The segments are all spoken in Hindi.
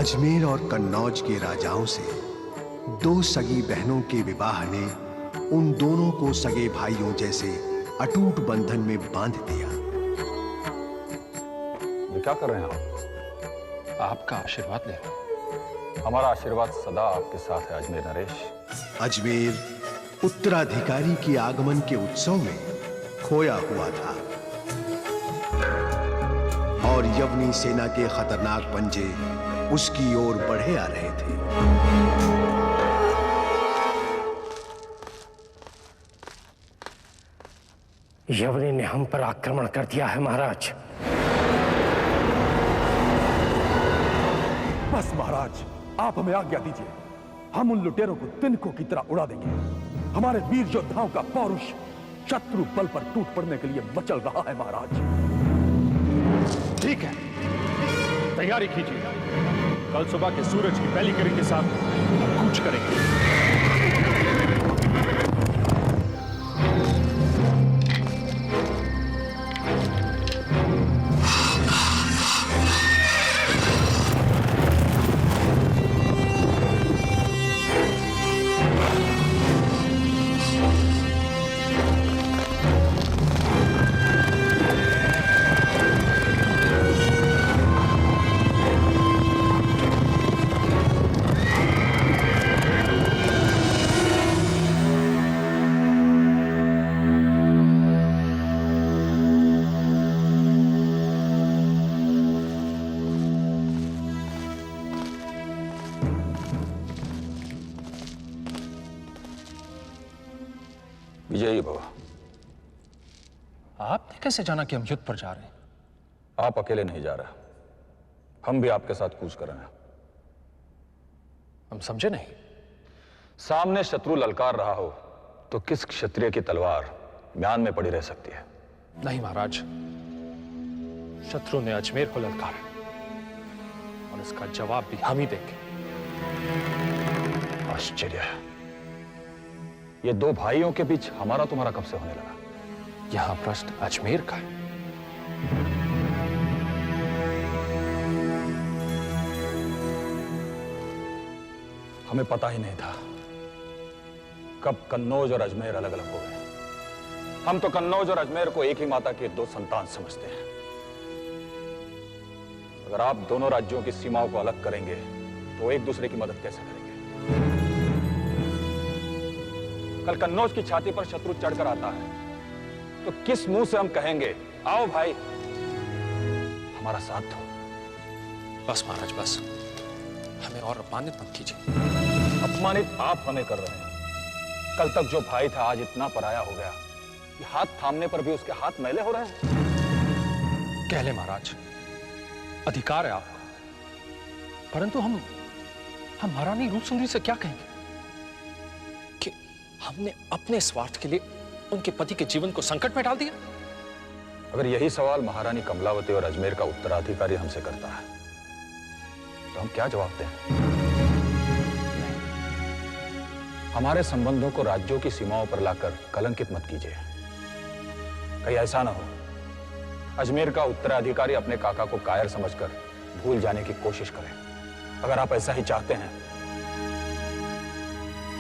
अजमेर और कन्नौज के राजाओं से दो सगी बहनों के विवाह ने उन दोनों को सगे भाइयों जैसे अटूट बंधन में बांध दिया। ये क्या कर रहे हैं आप? आपका आशीर्वाद ले रहा हूं। हमारा आशीर्वाद सदा आपके साथ है अजमेर नरेश। अजमेर उत्तराधिकारी के आगमन के उत्सव में खोया हुआ था और यवनी सेना के खतरनाक पंजे उसकी ओर बढ़े आ रहे थे। यवनी ने हम पर आक्रमण कर दिया है महाराज। बस महाराज, आप हमें आज्ञा दीजिए। हम उन लुटेरों को तिनकों की तरह उड़ा देंगे। हमारे वीर योद्धाओं का पौरुष शत्रु बल पर टूट पड़ने के लिए मचल रहा है महाराज। ठीक है, तैयारी कीजिए। कल सुबह के सूरज की पहली किरण के साथ कूच करेंगे। विजयी भव। आपने कैसे जाना कि हम युद्ध पर जा रहे हैं? आप अकेले नहीं जा रहे, हम भी आपके साथ कूच कर रहे हैं। हम समझे नहीं। सामने शत्रु ललकार रहा हो तो किस क्षत्रिय की तलवार म्यान में पड़ी रह सकती है? नहीं महाराज, शत्रु ने अजमेर को ललकारा और इसका जवाब भी हम ही देंगे। आश्चर्य है, ये दो भाइयों के बीच हमारा तुम्हारा कब से होने लगा? यहां प्रश्न अजमेर का है। हमें पता ही नहीं था कब कन्नौज और अजमेर अलग अलग हो गए। हम तो कन्नौज और अजमेर को एक ही माता के दो संतान समझते हैं। अगर आप दोनों राज्यों की सीमाओं को अलग करेंगे तो एक दूसरे की मदद कैसे करेंगे? कल कन्नौज की छाती पर शत्रु चढ़कर आता है तो किस मुंह से हम कहेंगे आओ भाई हमारा साथ दो? बस महाराज बस, हमें और अपमानित मत कीजिए। अपमानित आप हमें कर रहे हैं। कल तक जो भाई था आज इतना पराया हो गया कि हाथ थामने पर भी उसके हाथ मैले हो रहे हैं। कह ले महाराज, अधिकार है आपका, परंतु हम महारानी रूपसुंदरी से क्या कहेंगे कि हमने अपने स्वार्थ के लिए उनके पति के जीवन को संकट में डाल दिया? अगर यही सवाल महारानी कमलावती और अजमेर का उत्तराधिकारी हमसे करता है तो हम क्या जवाब दें? हमारे संबंधों को राज्यों की सीमाओं पर लाकर कलंकित मत कीजिए। कहीं ऐसा ना हो अजमेर का उत्तराधिकारी अपने काका को कायर समझकर भूल जाने की कोशिश करें। अगर आप ऐसा ही चाहते हैं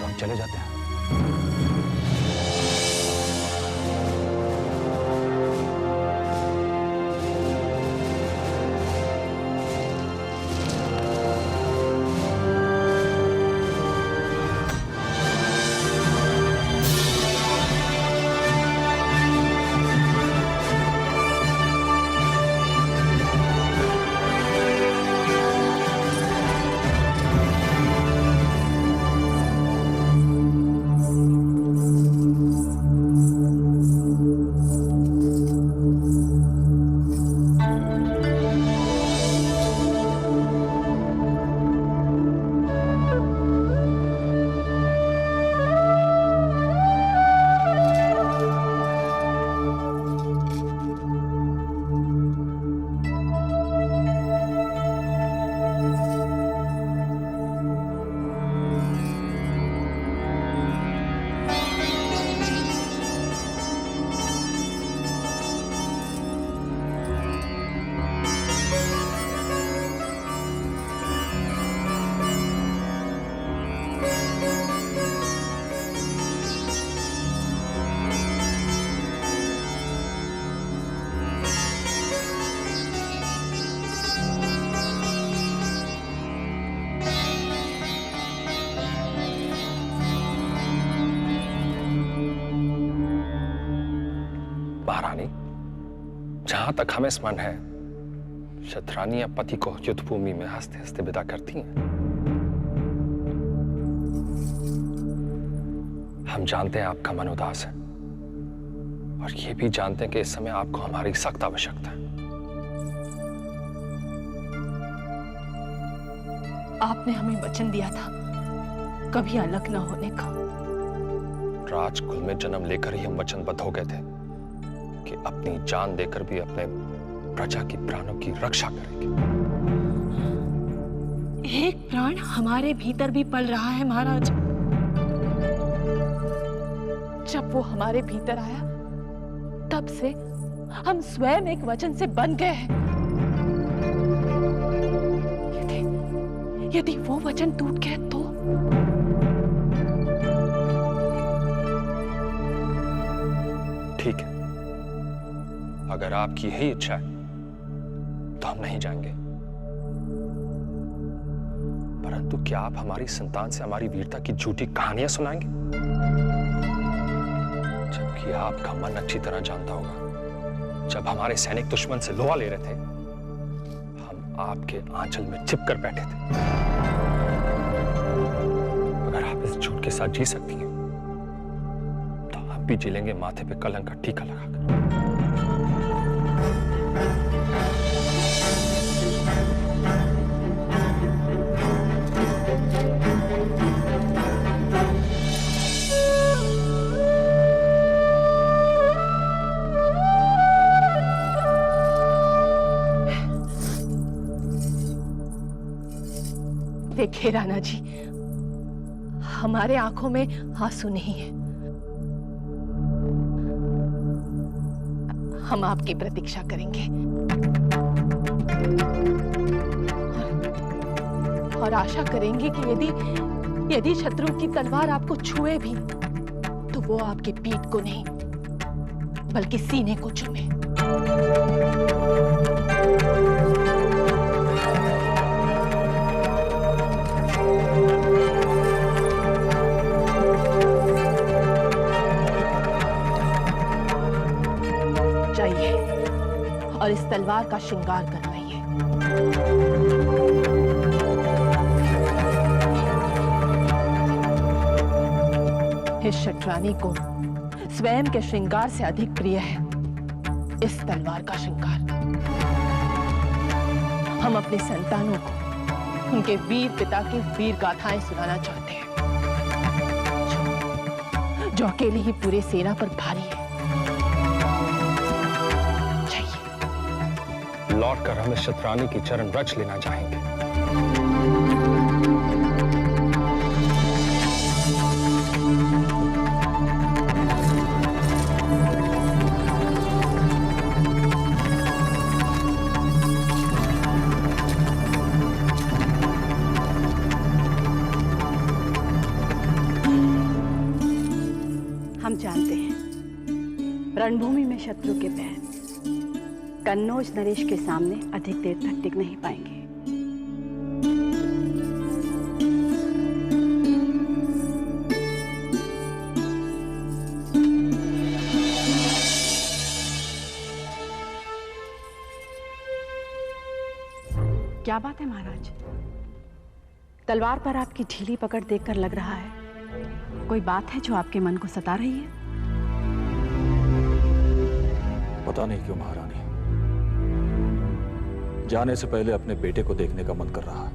तो हम चले जाते हैं। महारानी, जहां तक हमें स्मरण है, शतरानियां पति को युद्ध भूमि में हंसते हंसते विदा करती हैं। हम जानते हैं आपका मन उदास है, और ये भी जानते हैं कि इस समय आपको हमारी सख्त आवश्यकता है। आपने हमें वचन दिया था कभी अलग न होने का। राजकुल में जन्म लेकर ही हम वचनबद्ध हो गए थे कि अपनी जान देकर भी अपने प्रजा की प्राणों की रक्षा करेंगे। एक प्राण हमारे भीतर भी पल रहा है महाराज। जब वो हमारे भीतर आया, तब से हम स्वयं एक वचन से बंध गए हैं। यदि वो वचन टूट गया तो ठीक है, अगर आपकी यही इच्छा है तो हम नहीं जाएंगे, परंतु क्या आप हमारी संतान से हमारी वीरता की झूठी कहानियां सुनाएंगे? जबकि आपका मन अच्छी तरह जानता होगा, जब हमारे सैनिक दुश्मन से लोहा ले रहे थे, हम आपके आंचल में छिपकर बैठे थे। अगर आप इस झूठ के साथ जी सकती हैं, तो हम भी जी लेंगे माथे पे कलंक का टीका लगाकर। देखिए राणा जी, हमारे आंखों में आंसू नहीं है। हम आपकी प्रतीक्षा करेंगे और आशा करेंगे कि यदि शत्रु की तलवार आपको छुए भी तो वो आपकी पीठ को नहीं बल्कि सीने को चूमे। जाइए और इस तलवार का श्रृंगार करवाइए। इस शतरानी को स्वयं के श्रृंगार से अधिक प्रिय है इस तलवार का श्रृंगार। हम अपने संतानों को उनके वीर पिता की वीर गाथाएं सुनाना चाहते हैं, जो अकेले ही पूरे सेना पर भारी है। लौटकर हम इस शतरानी की चरण रच लेना चाहेंगे। हम जानते हैं रणभूमि में शत्रु के पैर कन्नौज नरेश के सामने अधिक देर तक टिक नहीं पाएंगे। क्या बात है महाराज? तलवार पर आपकी ढीली पकड़ देखकर लग रहा है कोई बात है जो आपके मन को सता रही है। पता नहीं क्यों महारानी, जाने से पहले अपने बेटे को देखने का मन कर रहा है।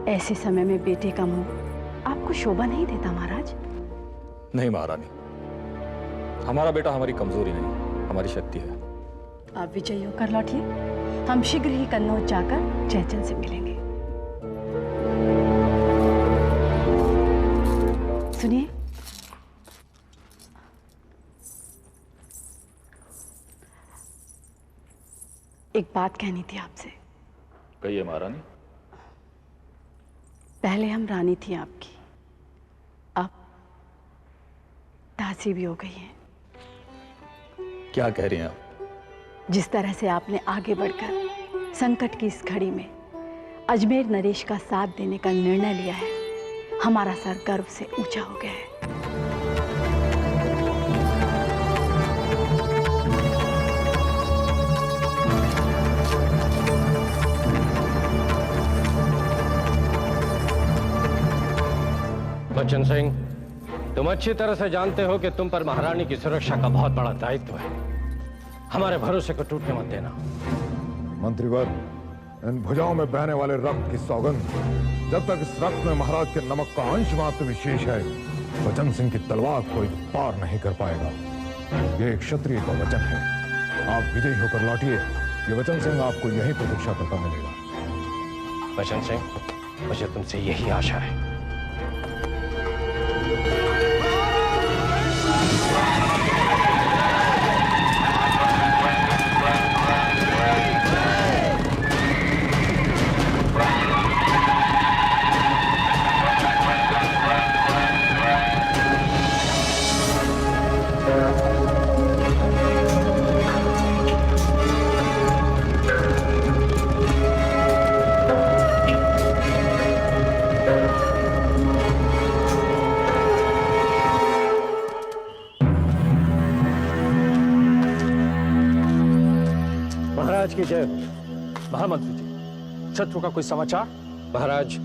ऐसे समय में बेटे का मुंह आपको शोभा नहीं देता महाराज? नहीं महारानी, हमारा बेटा हमारी कमजोरी नहीं, हमारी शक्ति है। आप विजयी होकर लौटिए, हम शीघ्र ही कन्नौज जाकर जयचंद से मिलेंगे। सुनिए, एक बात कहनी थी आपसे। कहिए महारानी। पहले हम रानी थी आपकी, अब दासी भी हो गई हैं। क्या कह रही हैं आप? जिस तरह से आपने आगे बढ़कर संकट की इस घड़ी में अजमेर नरेश का साथ देने का निर्णय लिया है, हमारा सर गर्व से ऊंचा हो गया है। बच्चन सिंह, तुम अच्छी तरह से जानते हो कि तुम पर महारानी की सुरक्षा का बहुत बड़ा दायित्व है। हमारे भरोसे को टूटने मत देना। मंत्रीवर, इन भुजाओं में बहने वाले रक्त की सौगंध, जब तक इस रक्त में महाराज के नमक का अंश मात्र विशेष है, बच्चन सिंह की तलवार कोई पार नहीं कर पाएगा। ये एक क्षत्रिय का वचन है। आप विजयी होकर लौटिए, ये बच्चन सिंह आपको यहीं प्रतीक्षा करता मिलेगा। बच्चन सिंह, मुझे तुमसे यही आशा है। महाराज की जय। महामंत्री जी, शत्रु का कोई समाचार? महाराज,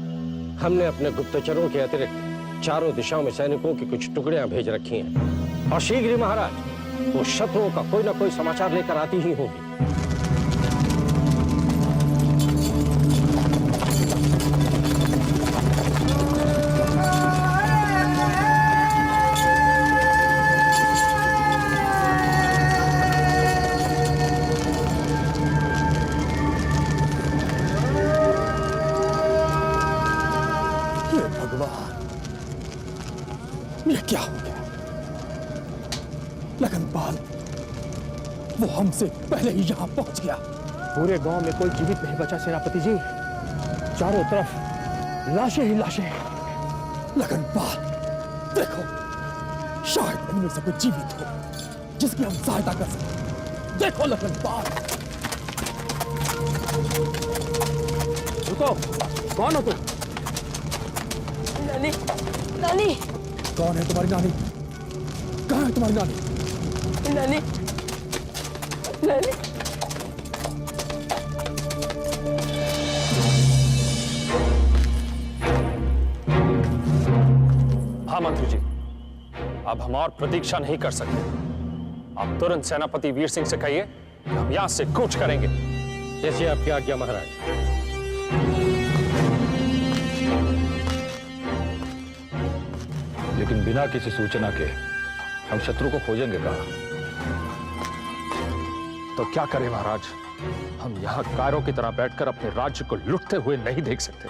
हमने अपने गुप्तचरों के अतिरिक्त चारों दिशाओं में सैनिकों की कुछ टुकड़ियां भेज रखी हैं और शीघ्र ही महाराज वो शत्रुओं का कोई ना कोई समाचार लेकर आती ही होगी। ये क्या हो गया? लगनपाल वो हमसे पहले ही यहां पहुंच गया। पूरे गांव में कोई जीवित नहीं बचा सेनापति जी। चारों तरफ लाशें ही लाशें हैं। लगनपाल देखो, शायद इनमें से कोई जीवित हो जिसकी हम सहायता कर सकें। देखो लगनपाल। रुको, कौन हो तुम? नानी, नानी, कौन है तुम्हारी नानी? कहाँ है तुम्हारी नानी? नानी, नानी। हाँ मंत्री जी, अब हम और प्रतीक्षा नहीं कर सकते। आप तुरंत सेनापति वीर सिंह से कहिए कि हम यहां से कूच करेंगे। जैसी आपकी आज्ञा महाराज। लेकिन बिना किसी सूचना के हम शत्रु को खोजेंगे कहाँ? तो क्या करें महाराज? हम यहां कायरों की तरह बैठकर अपने राज्य को लुटते हुए नहीं देख सकते।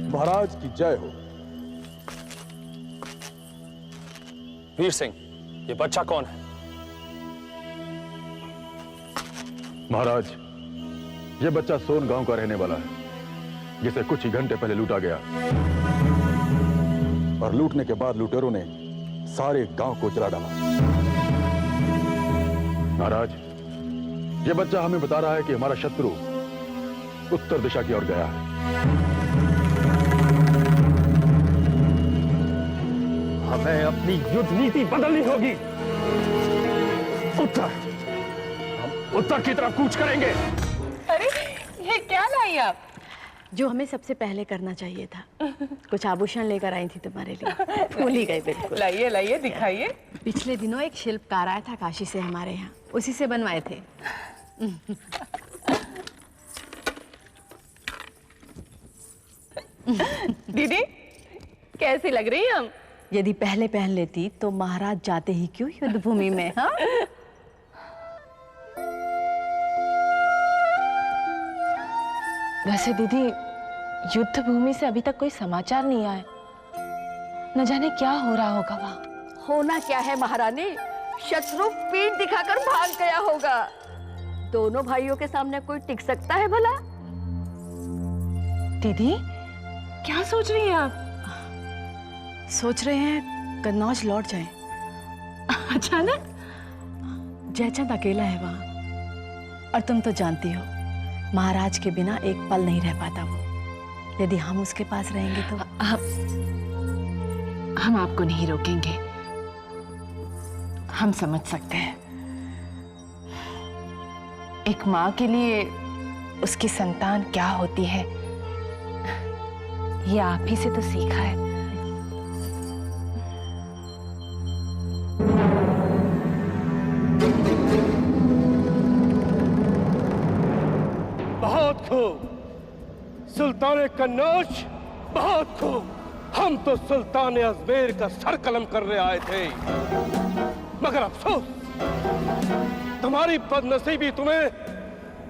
महाराज की जय हो। वीर सिंह, ये बच्चा कौन है? महाराज, ये बच्चा सोन गांव का रहने वाला है, जिसे कुछ ही घंटे पहले लूटा गया और लूटने के बाद लुटेरों ने सारे गांव को जला डाला। महाराज, ये बच्चा हमें बता रहा है कि हमारा शत्रु उत्तर दिशा की ओर गया है। हमें अपनी युद्ध नीति बदलनी होगी। हम उत्तर की तरफ कूच करेंगे। अरे ये क्या लाई आप? जो हमें सबसे पहले करना चाहिए था। कुछ आभूषण लेकर आई थी तुम्हारे लिए। भूल ही गई बिल्कुल। लाइए लाइए, दिखाइए। पिछले दिनों एक शिल्पकार आया था काशी से हमारे यहाँ, उसी से बनवाए थे। दीदी कैसी लग रही है हम? यदि पहले पहन लेती तो महाराज जाते ही क्यों युद्ध भूमि में? हाँ? वैसे दीदी, युद्ध भूमि से अभी तक कोई समाचार नहीं आया। न जाने क्या हो रहा होगा वहां। होना क्या है महारानी? शत्रु पीठ दिखाकर भाग गया होगा। दोनों भाइयों के सामने कोई टिक सकता है भला? दीदी क्या सोच रही हैं आप? सोच रहे हैं कन्नौज लौट जाएं। अचानक? जयचंद अकेला है वहां, और तुम तो जानती हो महाराज के बिना एक पल नहीं रह पाता वो। यदि हम उसके पास रहेंगे तो हम आपको नहीं रोकेंगे। हम समझ सकते हैं। एक माँ के लिए उसकी संतान क्या होती है, ये आप ही से तो सीखा है। बहुत खूब सुल्तान कन्नौज, बहुत खूब। हम तो सुल्तान अजमेर का सर कलम करने आए थे, मगर अफसोस तुम्हारी बदनसीबी तुम्हें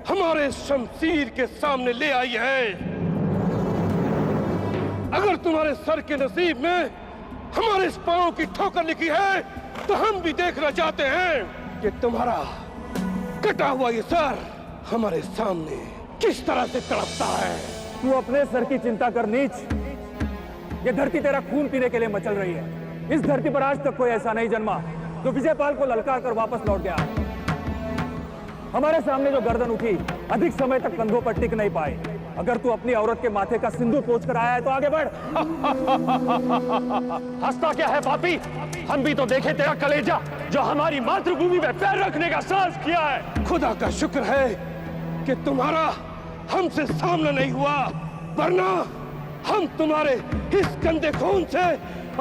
हमारे शमशीर के सामने ले आई है। अगर तुम्हारे सर के नसीब में हमारे इस पांव की ठोकर लिखी है तो हम भी देखना चाहते हैं कि तुम्हारा कटा हुआ ये सर हमारे सामने किस तरह से तड़पता है। तू अपने सर की चिंता कर नीच। ये धरती तेरा खून पीने के लिए मचल रही है। इस धरती पर आज तक कोई ऐसा नहीं जन्मा जो विजयपाल को ललकार कर वापस लौट गया। हमारे सामने जो गर्दन उठी अधिक समय तक कंधों पर टिक नहीं पाई। अगर तू अपनी औरत के माथे का सिंदूर पोंछ कर आया है तो आगे बढ़। हंसता क्या है पापी? हम भी तो देखे तेरा कलेजा जो हमारी मातृभूमि में पैर रखने का साहस किया है। खुदा का शुक्र है कि तुम्हारा हमसे सामना नहीं हुआ, वरना हम तुम्हारे इस गंदे खून से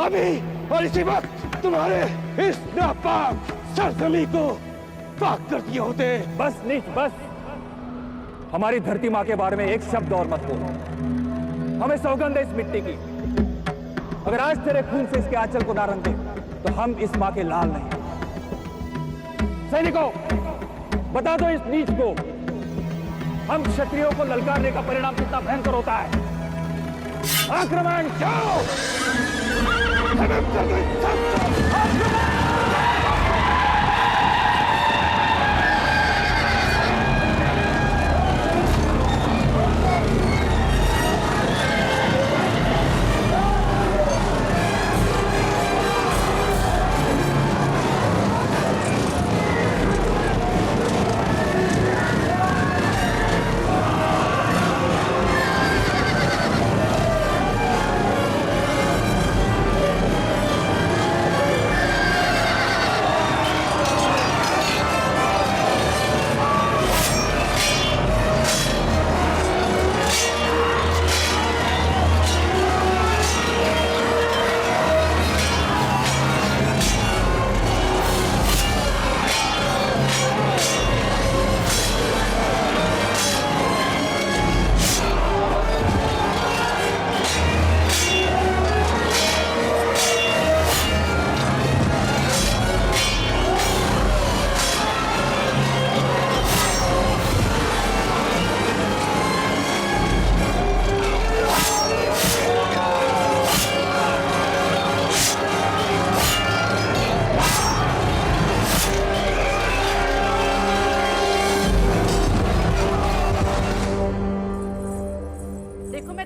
अभी और इसी वक्त तुम्हारे इस नापाक सरजमी को पाक कर दिए होते। बस नीच बस। हमारी धरती माँ के बारे में एक शब्द और मत बोल। हमें सौगंध है इस मिट्टी की। अगर आज तेरे खून से इसके आंचल को ना रंगे तो हम इस माँ के लाल नहीं। सैनिकों, बता दो इस नीच को हम क्षत्रियों को ललकारने का परिणाम कितना भयंकर होता है। आक्रमण जाओ।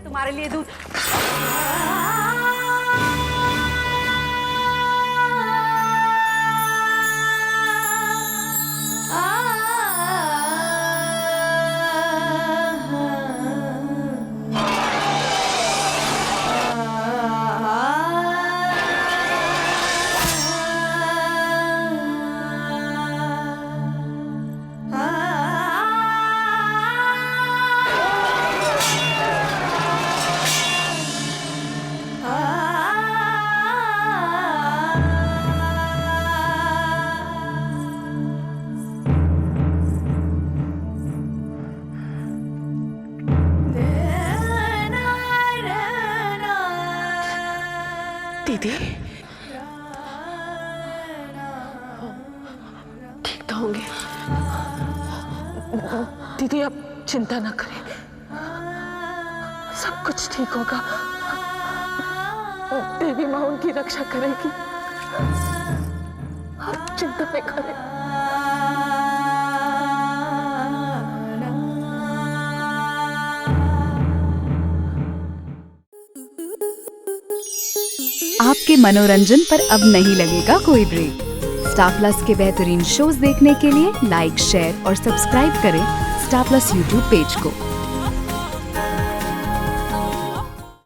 तुम्हारे लिए दूध। दीदी ठीक तो होंगे। दीदी आप चिंता ना करें, सब कुछ ठीक होगा। देवी माँ उनकी रक्षा करेगी, आप चिंता न करें। आपके मनोरंजन पर अब नहीं लगेगा कोई ब्रेक। स्टार प्लस के बेहतरीन शोज देखने के लिए लाइक, शेयर और सब्सक्राइब करें स्टार प्लस यूट्यूब पेज को।